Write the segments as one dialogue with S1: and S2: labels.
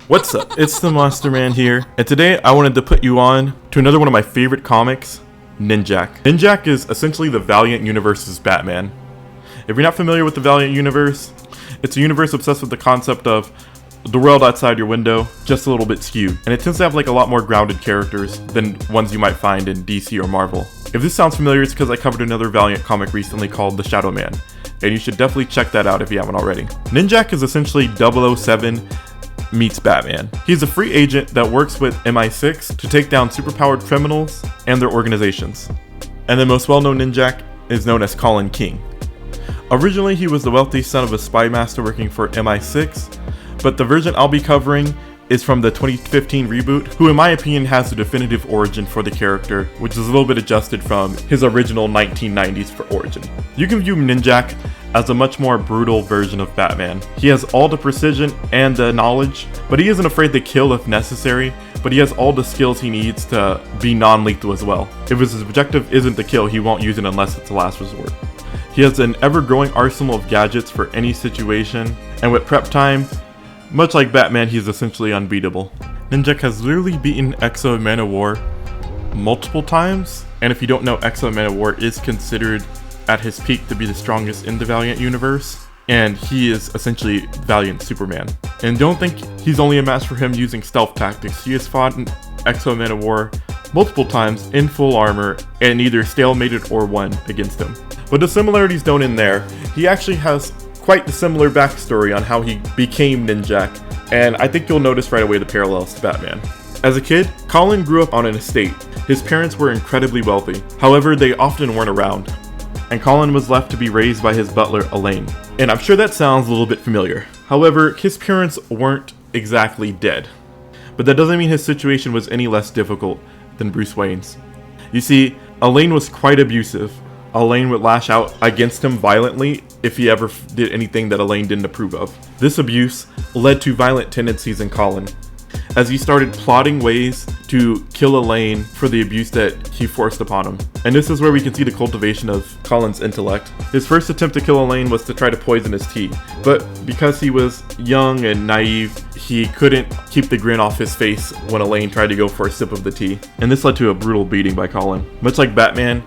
S1: What's up? It's the Monster Man here, and today I wanted to put you on to another one of my favorite comics, Ninjak. Ninjak is essentially the Valiant universe's Batman. If you're not familiar with the Valiant universe, it's a universe obsessed with the concept of the world outside your window, just a little bit skewed. And it tends to have like a lot more grounded characters than ones you might find in DC or Marvel. If this sounds familiar, it's because I covered another Valiant comic recently called The Shadow Man, and you should definitely check that out if you haven't already. Ninjak is essentially 007 meets Batman. He's a free agent that works with MI6 to take down superpowered criminals and their organizations. And the most well-known Ninjak is known as Colin King. Originally, he was the wealthy son of a spy master working for MI6, but the version I'll be covering is from the 2015 reboot, who in my opinion has the definitive origin for the character, which is a little bit adjusted from his original 1990s for origin. You can view Ninjak as a much more brutal version of Batman. He has all the precision and the knowledge, but he isn't afraid to kill if necessary, but he has all the skills he needs to be non-lethal as well. If his objective isn't to kill, he won't use it unless it's the last resort. He has an ever-growing arsenal of gadgets for any situation, and with prep time, much like Batman, he's essentially unbeatable. Ninjak has literally beaten Exo Man of War multiple times, and if you don't know, Exo Man of War is considered at his peak to be the strongest in the Valiant universe, and he is essentially Valiant Superman. And don't think he's only a match for him using stealth tactics. He has fought in Exo Man of War multiple times in full armor and either stalemated or won against him. But the similarities don't end there. He actually has quite the similar backstory on how he became Ninjak, and I think you'll notice right away the parallels to Batman. As a kid, Colin grew up on an estate. His parents were incredibly wealthy, however they often weren't around, and Colin was left to be raised by his butler Elaine. And I'm sure that sounds a little bit familiar. However, his parents weren't exactly dead, but that doesn't mean his situation was any less difficult than Bruce Wayne's. You see, Elaine was quite abusive. Elaine would lash out against him violently if he ever did anything that Elaine didn't approve of. This abuse led to violent tendencies in Colin, as he started plotting ways to kill Elaine for the abuse that he forced upon him. And this is where we can see the cultivation of Colin's intellect. His first attempt to kill Elaine was to try to poison his tea, but because he was young and naive, he couldn't keep the grin off his face when Elaine tried to go for a sip of the tea. And this led to a brutal beating by Colin. Much like Batman,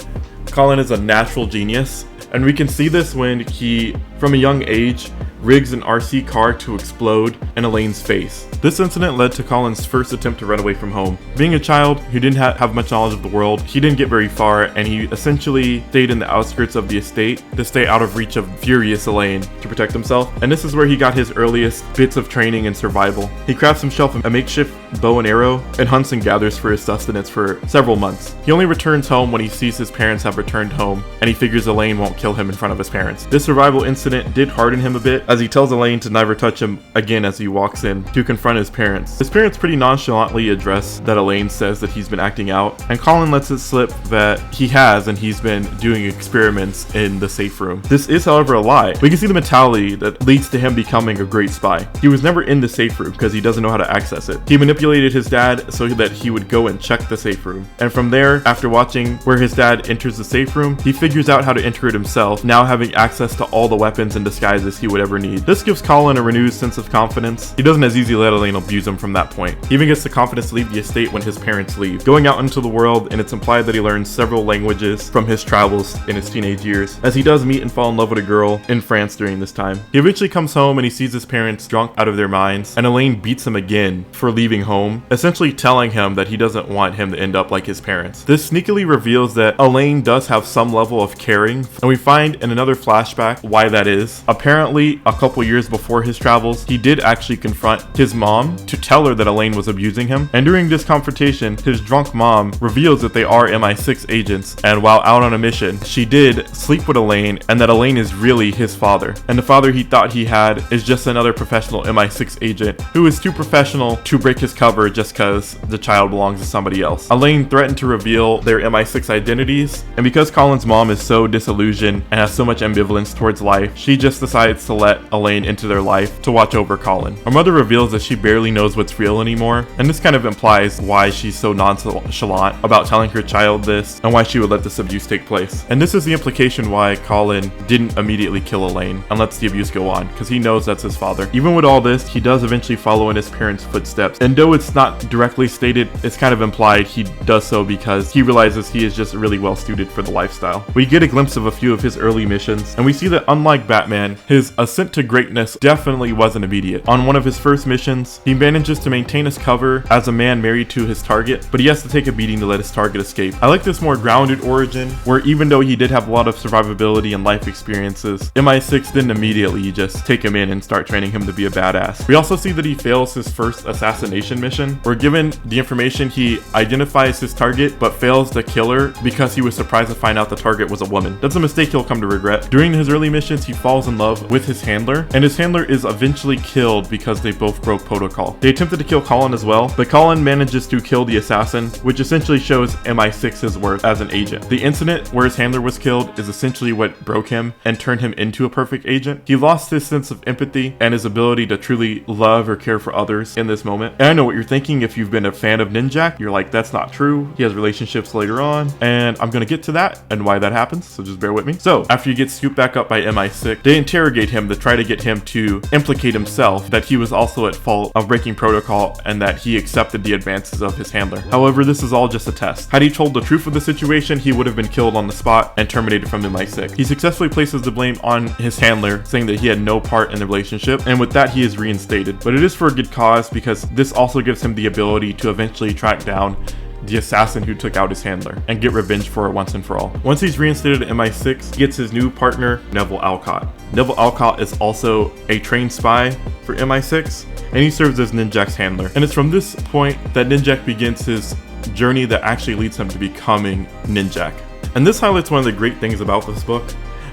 S1: Colin is a natural genius, and we can see this when he, from a young age, rigs an RC car to explode in Elaine's face. This incident led to Colin's first attempt to run away from home. Being a child who didn't have much knowledge of the world, he didn't get very far, and he essentially stayed in the outskirts of the estate to stay out of reach of furious Elaine to protect himself. And this is where he got his earliest bits of training and survival. He crafts himself a makeshift bow and arrow and hunts and gathers for his sustenance for several months. He only returns home when he sees his parents have returned home, and he figures Elaine won't kill him in front of his parents. This survival incident did harden him a bit, as he tells Elaine to never touch him again as he walks in to confront his parents. His parents pretty nonchalantly address that Elaine says that he's been acting out, and Colin lets it slip that he has, and he's been doing experiments in the safe room. This is, however, a lie. We can see the mentality that leads to him becoming a great spy. He was never in the safe room because he doesn't know how to access it. He manipulated his dad so that he would go and check the safe room. And from there, after watching where his dad enters the safe room, he figures out how to enter it himself, now having access to all the weapons and disguises he would ever need. This gives Colin a renewed sense of confidence. He doesn't as easily let Elaine abuse him from that point. He even gets the confidence to leave the estate when his parents leave, going out into the world, and it's implied that he learns several languages from his travels in his teenage years, as he does meet and fall in love with a girl in France during this time. He eventually comes home and he sees his parents drunk out of their minds, and Elaine beats him again for leaving home, essentially telling him that he doesn't want him to end up like his parents. This sneakily reveals that Elaine does have some level of caring, and we find in another flashback why that is. Apparently, a couple years before his travels, he did actually confront his mom to tell her that Elaine was abusing him, and during this confrontation, his drunk mom reveals that they are MI6 agents, and while out on a mission, she did sleep with Elaine, and that Elaine is really his father, and the father he thought he had is just another professional MI6 agent who is too professional to break his cover just because the child belongs to somebody else. Elaine threatened to reveal their MI6 identities, and because Colin's mom is so disillusioned and has so much ambivalence towards life, she just decides to let Elaine into their life to watch over Colin. Her mother reveals that she barely knows what's real anymore, and this kind of implies why she's so nonchalant about telling her child this and why she would let this abuse take place. And this is the implication why Colin didn't immediately kill Elaine and lets the abuse go on, because he knows that's his father. Even with all this, he does eventually follow in his parents' footsteps, and though it's not directly stated, it's kind of implied he does so because he realizes he is just really well suited for the lifestyle. We get a glimpse of a few of his early missions, and we see that unlike Batman, his ascent to greatness definitely wasn't immediate. On one of his first missions, he manages to maintain his cover as a man married to his target, but he has to take a beating to let his target escape. I like this more grounded origin, where even though he did have a lot of survivability and life experiences, MI6 didn't immediately just take him in and start training him to be a badass. We also see that he fails his first assassination mission. We're given the information he identifies his target, but fails to kill her because he was surprised to find out the target was a woman. That's a mistake he'll come to regret. During his early missions, he falls in love with his handler, and his handler is eventually killed because they both broke protocol. They attempted to kill Colin as well, but Colin manages to kill the assassin, which essentially shows MI6's worth as an agent. The incident where his handler was killed is essentially what broke him and turned him into a perfect agent. He lost his sense of empathy and his ability to truly love or care for others in this moment. And I know what you're thinking. If you've been a fan of Ninjak, you're like, that's not true. He has relationships later on, and I'm gonna get to that and why that happens, so just bear with me. So after he gets scooped back up by MI6, they interrogate him to try to get him to implicate himself that he was also at fault of breaking protocol and that he accepted the advances of his handler. However, this is all just a test. Had he told the truth of the situation, he would have been killed on the spot and terminated from MI6. He successfully places the blame on his handler, saying that he had no part in the relationship, and with that he is reinstated. But it is for a good cause, because this also gives him the ability to eventually track down the assassin who took out his handler and get revenge for it once and for all. Once he's reinstated at MI6, he gets his new partner, Neville Alcott. Neville Alcott is also a trained spy for MI6, and he serves as Ninjak's handler. And it's from this point that Ninjak begins his journey that actually leads him to becoming Ninjak. And this highlights one of the great things about this book,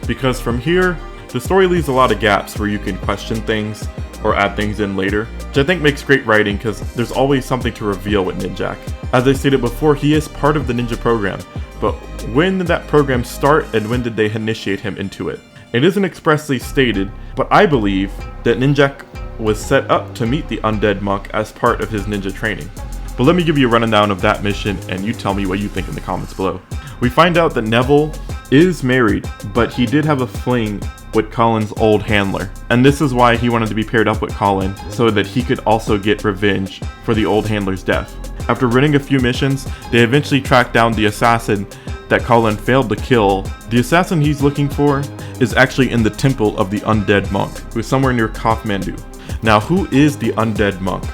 S1: because from here, the story leaves a lot of gaps where you can question things or add things in later, which I think makes great writing because there's always something to reveal with Ninjak. As I stated before, he is part of the ninja program, but when did that program start and when did they initiate him into it? It isn't expressly stated, but I believe that Ninjak was set up to meet the undead monk as part of his ninja training. But let me give you a rundown of that mission and you tell me what you think in the comments below. We find out that Neville is married, but he did have a fling with Colin's old handler. And this is why he wanted to be paired up with Colin, so that he could also get revenge for the old handler's death. After running a few missions, they eventually track down the assassin that Colin failed to kill. The assassin he's looking for is actually in the temple of the undead monk, who is somewhere near Kathmandu. Now, who is the undead monk?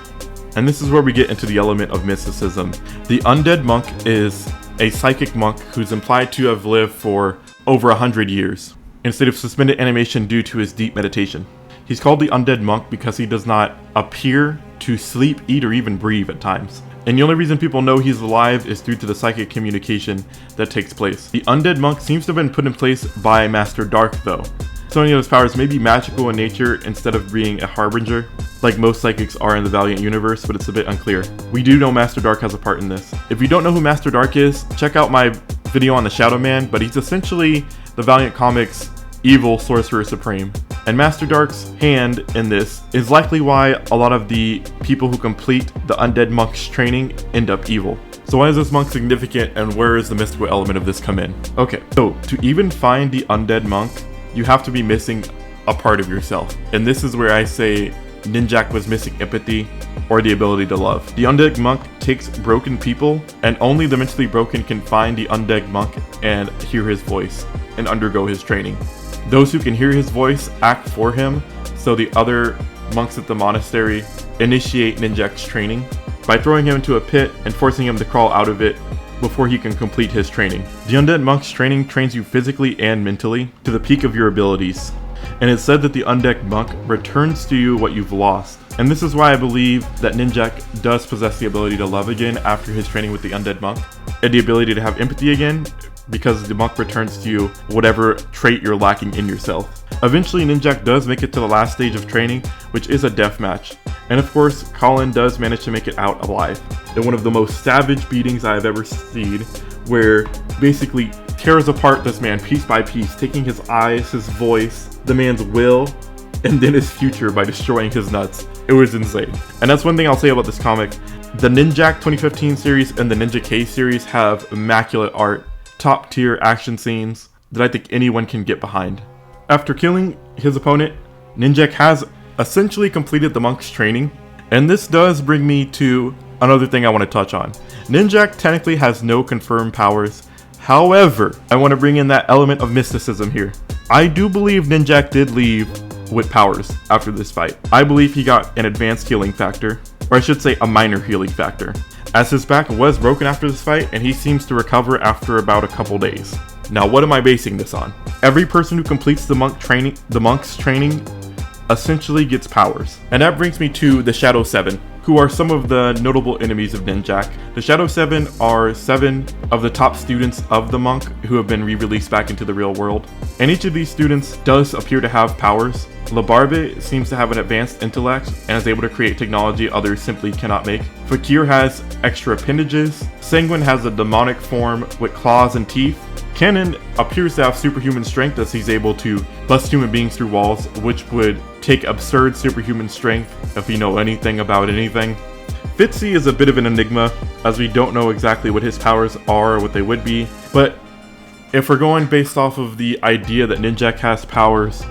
S1: And this is where we get into the element of mysticism. The undead monk is a psychic monk who's implied to have lived for over 100 years, instead of suspended animation due to his deep meditation. He's called the undead monk because he does not appear to sleep, eat, or even breathe at times. And the only reason people know he's alive is due to the psychic communication that takes place. The undead monk seems to have been put in place by Master Dark though. So many of his powers may be magical in nature instead of being a harbinger, like most psychics are in the Valiant universe, but it's a bit unclear. We do know Master Dark has a part in this. If you don't know who Master Dark is, check out my video on the Shadow Man, but he's essentially the Valiant Comics evil Sorcerer Supreme. And Master Dark's hand in this is likely why a lot of the people who complete the Undead Monk's training end up evil. So why is this monk significant and where is the mystical element of this come in? Okay, so to even find the Undead Monk, you have to be missing a part of yourself. And this is where I say Ninjak was missing empathy or the ability to love. The Undead Monk takes broken people, and only the mentally broken can find the Undead Monk and hear his voice and undergo his training. Those who can hear his voice act for him, so the other monks at the monastery initiate Ninjak's training by throwing him into a pit and forcing him to crawl out of it before he can complete his training. The Undead Monk's training trains you physically and mentally to the peak of your abilities, and it's said that the Undead Monk returns to you what you've lost. And this is why I believe that Ninjak does possess the ability to love again after his training with the Undead Monk, and the ability to have empathy again, because the monk returns to you whatever trait you're lacking in yourself. Eventually, Ninjak does make it to the last stage of training, which is a death match. And of course, Colin does manage to make it out alive in one of the most savage beatings I have ever seen, where basically tears apart this man piece by piece, taking his eyes, his voice, the man's will, and then his future by destroying his nuts. It was insane. And that's one thing I'll say about this comic. The Ninjak 2015 series and the Ninja K series have immaculate art, top tier action scenes that I think anyone can get behind. After killing his opponent, Ninjak has essentially completed the monk's training, and this does bring me to another thing I want to touch on. Ninjak technically has no confirmed powers. However, I want to bring in that element of mysticism here. I do believe Ninjak did leave with powers after this fight. I believe he got an advanced healing factor, or I should say a minor healing factor, as his back was broken after this fight and he seems to recover after about a couple days. Now, what am I basing this on? Every person who completes the monk's training essentially gets powers. And that brings me to the Shadow 7, who are some of the notable enemies of Ninjak. The Shadow 7 are 7 of the top students of the monk who have been re-released back into the real world. And each of these students does appear to have powers. Labarbe seems to have an advanced intellect and is able to create technology others simply cannot make. Fakir has extra appendages. Sanguine has a demonic form with claws and teeth. Cannon appears to have superhuman strength as he's able to bust human beings through walls, which would take absurd superhuman strength if you know anything about anything. Fitzy is a bit of an enigma, as we don't know exactly what his powers are or what they would be, but if we're going based off of the idea that Ninjak has powers,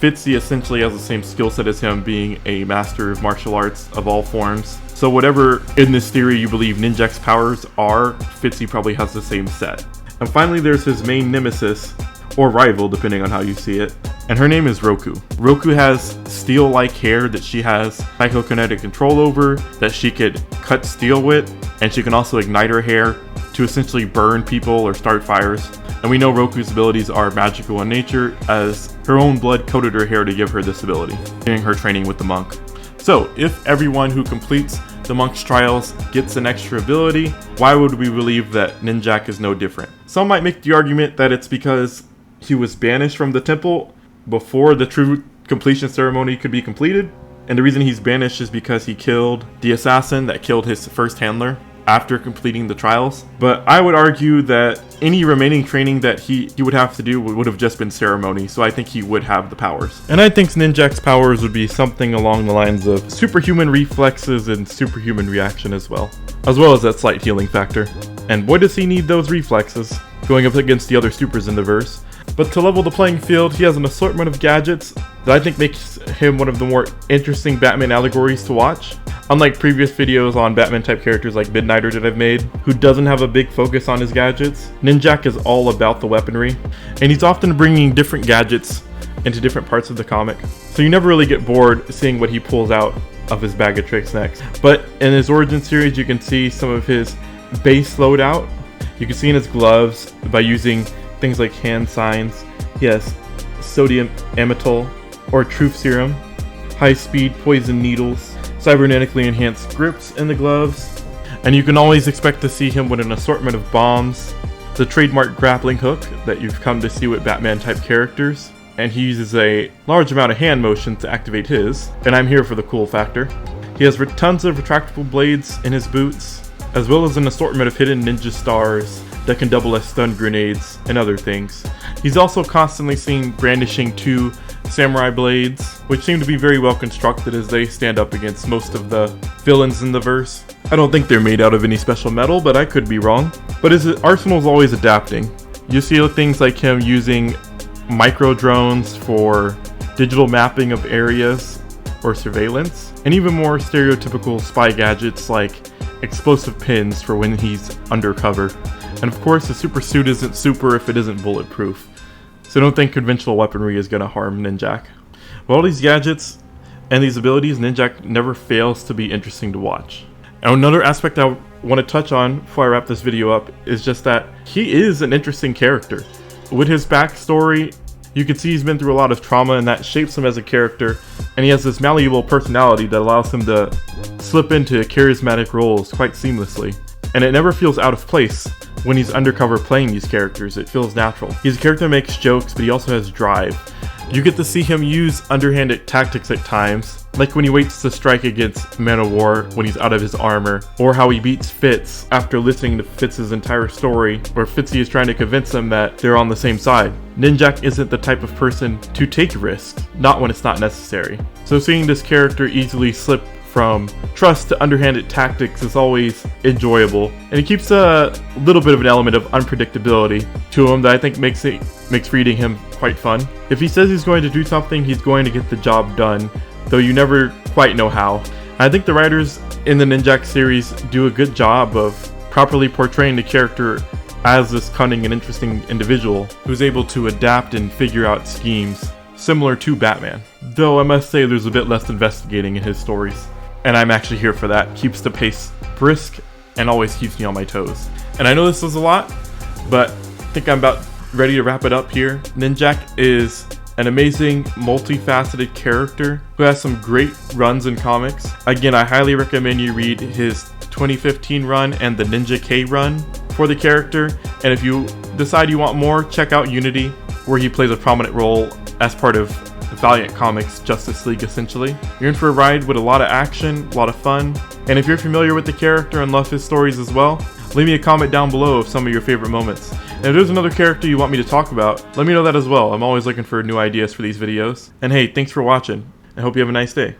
S1: Fitzy essentially has the same skill set as him, being a master of martial arts of all forms. So whatever in this theory you believe Ninjak's powers are, Fitzy probably has the same set. And finally there's his main nemesis, or rival depending on how you see it, and her name is Roku. Roku has steel-like hair that she has psychokinetic control over, that she could cut steel with, and she can also ignite her hair to essentially burn people or start fires. And we know Roku's abilities are magical in nature, as her own blood coated her hair to give her this ability during her training with the monk. So if everyone who completes the monk's trials gets an extra ability, why would we believe that Ninjak is no different? Some might make the argument that it's because he was banished from the temple before the true completion ceremony could be completed, and the reason he's banished is because he killed the assassin that killed his first handler after completing the trials. But I would argue that any remaining training that he would have to do would have just been ceremony, so I think he would have the powers. And I think Ninjak's powers would be something along the lines of superhuman reflexes and superhuman reaction as well as that slight healing factor. And boy does he need those reflexes going up against the other supers in the verse. But to level the playing field, he has an assortment of gadgets that I think makes him one of the more interesting Batman allegories to watch. Unlike previous videos on Batman type characters like Midnighter that I've made, who doesn't have a big focus on his gadgets, Ninjak is all about the weaponry, and he's often bringing different gadgets into different parts of the comic, so you never really get bored seeing what he pulls out of his bag of tricks next. But in his origin series, you can see some of his base loadout. You can see in his gloves by using things like hand signs. He has sodium amytal or truth serum, high-speed poison needles, cybernetically enhanced grips in the gloves, and you can always expect to see him with an assortment of bombs, the trademark grappling hook that you've come to see with Batman type characters, and he uses a large amount of hand motion to activate his, and I'm here for the cool factor. He has tons of retractable blades in his boots, as well as an assortment of hidden ninja stars that can double as stun grenades and other things. He's also constantly seen brandishing 2 samurai blades, which seem to be very well constructed as they stand up against most of the villains in the verse. I don't think they're made out of any special metal, but I could be wrong. But his arsenal is always adapting. You see things like him using micro drones for digital mapping of areas or surveillance, and even more stereotypical spy gadgets like explosive pins for when he's undercover. And of course, the super suit isn't super if it isn't bulletproof, so don't think conventional weaponry is going to harm Ninjak. With all these gadgets and these abilities, Ninjak never fails to be interesting to watch. And another aspect I want to touch on before I wrap this video up is just that he is an interesting character. With his backstory, you can see he's been through a lot of trauma, and that shapes him as a character, and he has this malleable personality that allows him to slip into charismatic roles quite seamlessly. And it never feels out of place when he's undercover playing these characters. It feels natural. He's a character that makes jokes, but he also has drive. You get to see him use underhanded tactics at times, like when he waits to strike against Man of War when he's out of his armor, or how he beats Fitz after listening to Fitz's entire story, where Fitzy is trying to convince him that they're on the same side. Ninjak isn't the type of person to take risks, not when it's not necessary. So seeing this character easily slip from trust to underhanded tactics is always enjoyable, and it keeps a little bit of an element of unpredictability to him that I think makes reading him quite fun. If he says he's going to do something, he's going to get the job done, though you never quite know how. I think the writers in the Ninjak series do a good job of properly portraying the character as this cunning and interesting individual who's able to adapt and figure out schemes similar to Batman. Though I must say there's a bit less investigating in his stories. And I'm actually here for that. Keeps the pace brisk and always keeps me on my toes. And I know this was a lot, but I think I'm about ready to wrap it up here. Ninjak is an amazing, multifaceted character who has some great runs in comics. Again, I highly recommend you read his 2015 run and the Ninja K run for the character. And if you decide you want more, check out Unity, where he plays a prominent role as part of Valiant Comics Justice League, essentially. You're in for a ride with a lot of action, a lot of fun, and if you're familiar with the character and love his stories as well, leave me a comment down below of some of your favorite moments. And if there's another character you want me to talk about, let me know that as well. I'm always looking for new ideas for these videos. And hey, thanks for watching. I hope you have a nice day.